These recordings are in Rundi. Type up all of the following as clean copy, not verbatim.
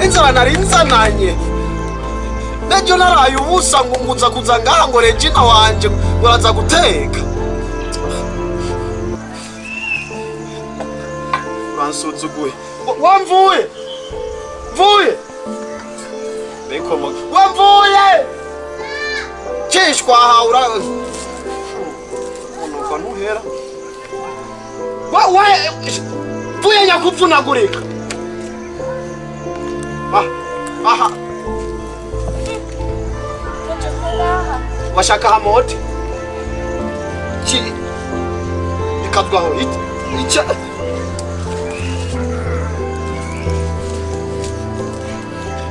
n'inzara narinzananye nejo naraye ubusa ngo nguza kuza ngaha ngo Regina wanje ngo araza guteka bansuzuguye wamvuye beko wamvuye cishwa haura unuka ntuhera vuye nyakupfunagurika aha washaka hamote ki ikadwaho ica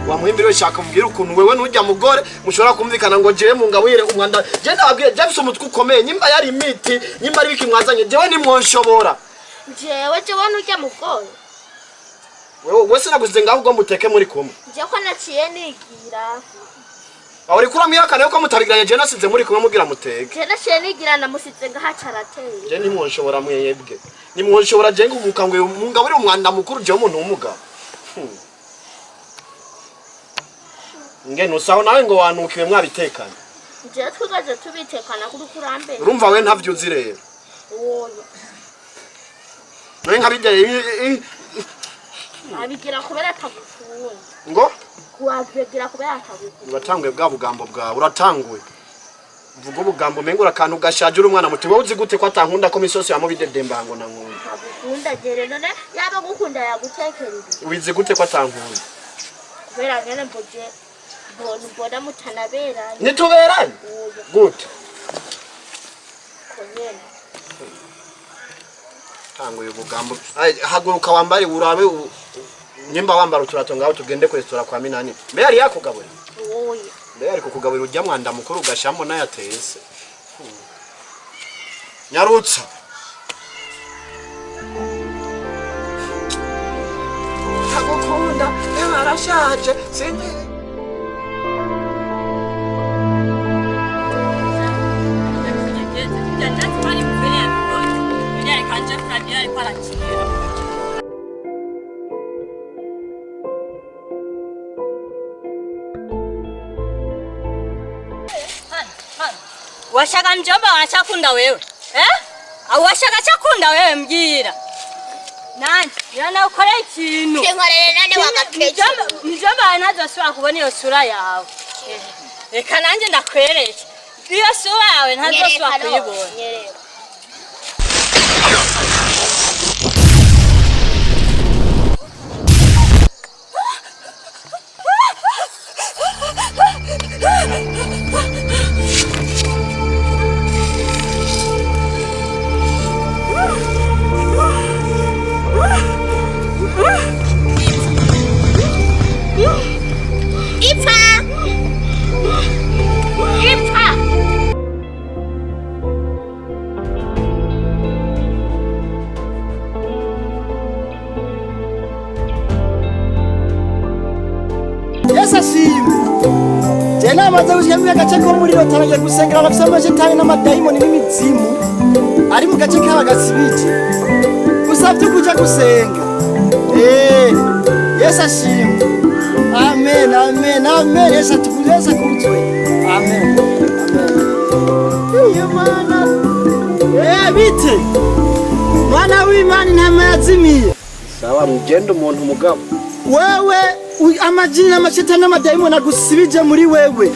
wamuhimbire shaka mubwira ukuntu wewe nujya mugore mushobora kumvikana ngo jewe mungabwire umwanda je ndabwiye James umutwe ukomeye nyimba yari imiti nyimba ari bikimwazanye jewe ni mwonshobora jewe nujya mugore wewe sinaguze ngaho ubwo muteke muri kumwe je ko naciye nigira aho uri kuramwihakana yuko mutabigiranye je nasize muri kumwe mugira muteke je naciye nigira namusize ngahacarateye je ni mwonshobora mweyebwe ni mwonshobora je ngumukangwe mungabwire umwanda mukuru je umuntu w'umugabo ngene usaho nawe ngo wanukiwe mwabitekana je twigaje tubitekana kuri kurambe urumva we ntavyo uzi rero oya nawe nkabijye abigira kubera atagukunda ngo kuwabigira kubera atagukunda uratanguye bwa bugambo bwawe uratanguye vuga ubugambo mengo urakantu gashaje uri umwana muti wowe uzi gute ko atankunda ko misosi ya mubidedemba ngo nankunda agukunda jere none yaba gukunda yagutekereza ubizi gute ko atankunda kubera ngene mboje mbona mutanaberanye nituberanye gute konyene tanguye ubugambo haguruka wambare urabe nyimba wambara uturato ngaho tugende kwestora kwa Minani mbe yari yakugabura oya mbe yari kukugabura ujya mwanda mukuru gashambo nayatese nyarutsa agukunda yarashaje sindi washaka mjomba wanachakunda wewe au washaka chakunda wewe mbwira nani yana ukora ikintu nkorere nane wagapeche mjomba anazosubira kubona iyo sura yawe reka nanjye ndakwereke iyo sura yawe ntazosubira kuyibona amaze gushika gace ko muri rotaraje gusengera abafite amashitani n'amadayimoni n'imizimu ari mu gace k'abagasibije usabye kuja gusenga Yesu ashimwe amen amen amen Yesu atukuze kurutwe amen Yemana bite mwana w'Imana ntama yazimiye sawa mugende umuntu mugabo wewe amajini n'amashitani n'amadayimoni agusibije muri wewe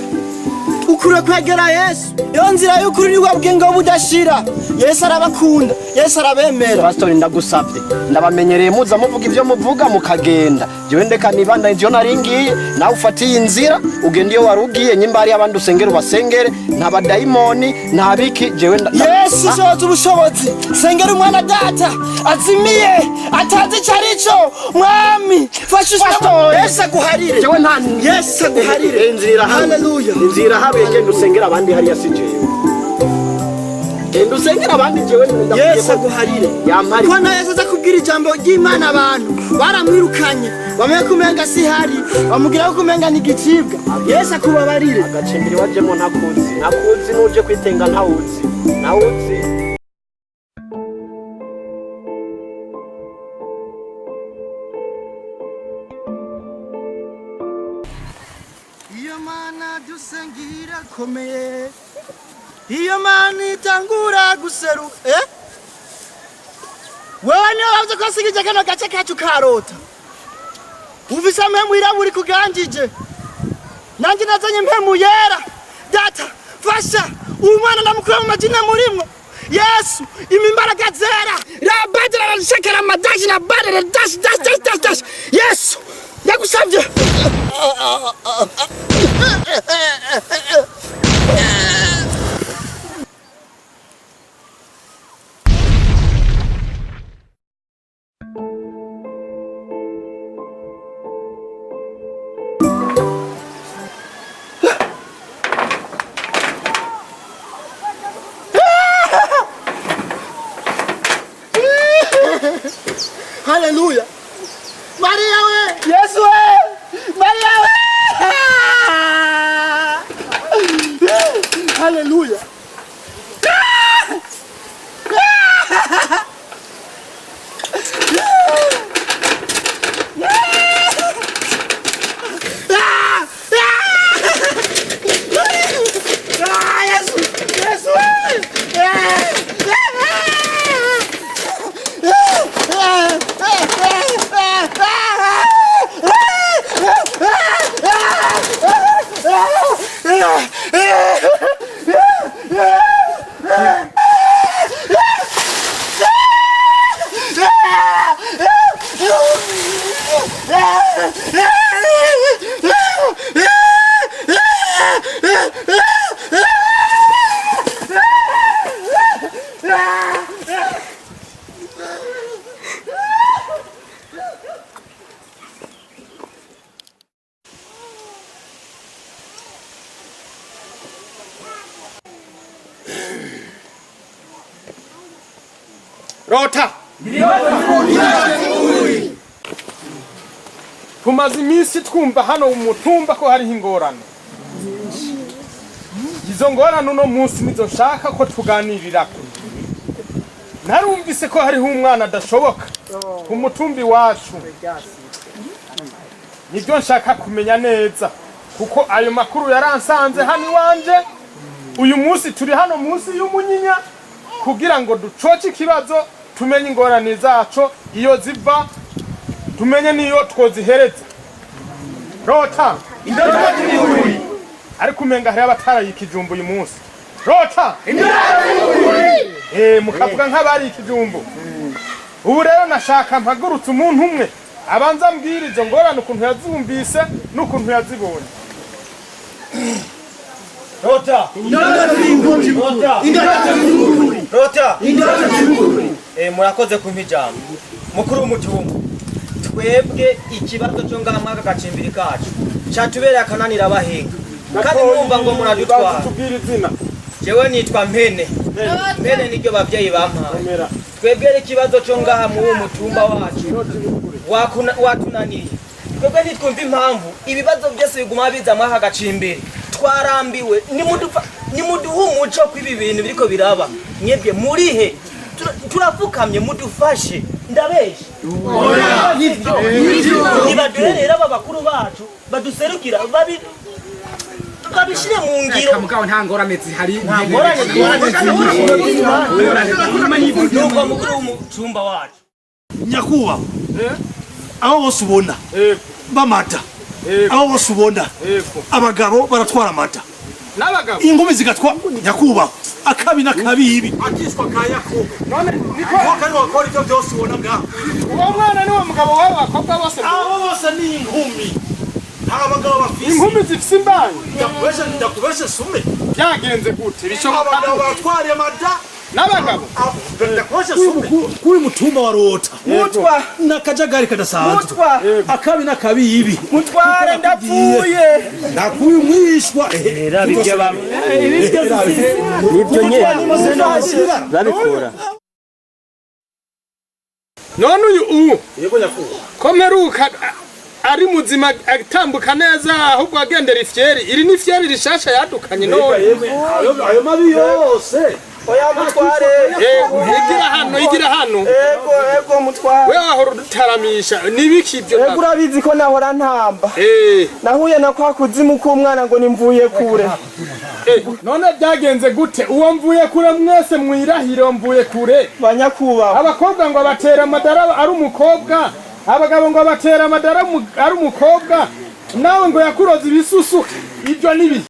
ukura kwegera Yesu yo nzira y'ukuri wabwenga budashira Yesu arabakunda Yesu arabemera pastor ndagusavye ndabamenyereye muza muvuga ivyo muvuga mukagenda jewe ndeka nibanda ivyo naringiye nawe ufatiye inzira ugende iyo warugiye nyimba ari abandi usengera ubasengere nta badayimoni nta biki jewe Yesu shoza ubushobozi sengera umwana data azimiye atazi carico mwami fasha pastor Yesu aguharire jewe nta Yesu aguharire inzira haleluya inzira habe genda usengera abandi hari yasijeyo genda usengera abandi jewe Yesu aguharire yamari kwana Yesu zakubwira ijambo ry'Imana abantu baramwirukanye bamwe kumenga si hari bamugira ko kumenga ni gicibwa Yesu akubabarire agacimbiri wajemo nakuzi nuje kwitenga ntawuzi mana dusengira komeye iyo mana itangura guseru wewe niyo wavuze ko sigije kano gace kacu karota uvise mpemu iraburi kuganjije nanjye nazanye mpemu yera data fasha umwana ndamukura mu majina murimwo Yesu imimbaraga zera rabadira rashekera madashi na badira dash Yesu ndagusabye Hallelujah. Maria we, Yesu we, Maria we. Hallelujah. Rota! Tumaze iminsi twumva hano umutumba ko hari ingorane. Izo ngorane uno munsi nizo nshaka ko tuganirirako. Narumvise ko hariho umwana adashoboka umutumbi wacu. Nibyo nshaka kumenya neza kuko ayo makuru yaransanze hano iwanje. Uyu munsi turi hano munsi y'umunyinya kugira ngo ducoce ikibazo tumenye ingorane zacu iyo ziva tumenye niyo twozihereza. Rota indota y'ukuri ariko umenga hari abataraye ikijumbu uyu munsi. Rota indota y'ukuri mukavuga nk'abari ikijumbu. Ubu rero nashaka mpagurutse umuntu umwe abanza mbwira izo ngorane ukuntu yazumvise n'ukuntu yazibonye. Rota indota y'ukuri Rota indota y'ukuri murakoze kumpa ijambo mukuru w'umutumba. Twebwe ikibazo cyo ngaha agacimbiri kacu cyatubereye akananira abahinga kandi mwumva ngo muradutwara. Jewe nitwa Mpene. Mpene niryo bavyeyi bampaye. Twebwe ikibazo cyo ngaha mu mutumba wacu watunaniye. Twebwe nitwumva impamvu ibibazo byose biguma biza mwaha agacimbiri. Twarambiwe nimuduha umuco kw'ibi bintu biriko biraba. Mwebwe murihe turapfukamye mudufashe ndabeshe. Nibaduherera aba bakuru bacu baduserukira babishire mu ngiro. Mugabo nta ngorane zihari. Nta ngorane nuko mukuru w'umutumba wacu. Nyakuba aho bose ubona bamata aho bose ubona abagabo baratwara amata n'abagabo ingumi zigatwa. Nyakuba akabi n'akabibi akishwa ka Yakobo none niko kari wakora icyo byose ubona ngaho. uwo mwana ni wo mugabo wawe bakobwa bose abo bose ni ingumi abagabo bafise ingumi zifise imbanyi. ndakubeshe sume byagenze gute bishoboka abagabo baratwara amata n'abagabo ndakubeshe sume kuri mutumba wa Rota Mutwa nakajagari kadasanzwe mutwa akabi n'akabibi mutware ndapfuye nakuye umwishwa era bijya bamwe nibyo nyene babikora. none uyu yego Nyakuba ko meruka ari muzima atambuka neza ahubwo agendera ifyeri iri ni ifyeri rishasha yadukanye none ayo mabi yose oya mutware. igira hano. Ego mutware. Wewe wahora udutaramisha nibiki ibyo Ego urabizi ko nahora ntamba. Nahuye na kwa kuzimu k'umwana ngo nimvuye kure. None byagenze gute? Uwo mvuye kure mwese mwirahiro mvuye kure. Banyakubaho. Abakobwa ngo batera amadara ari umukobwa. Abagabo ngo batera amadara ari umukobwa. Nawe ngo yakuroza ibisusu. Ibyo nibi.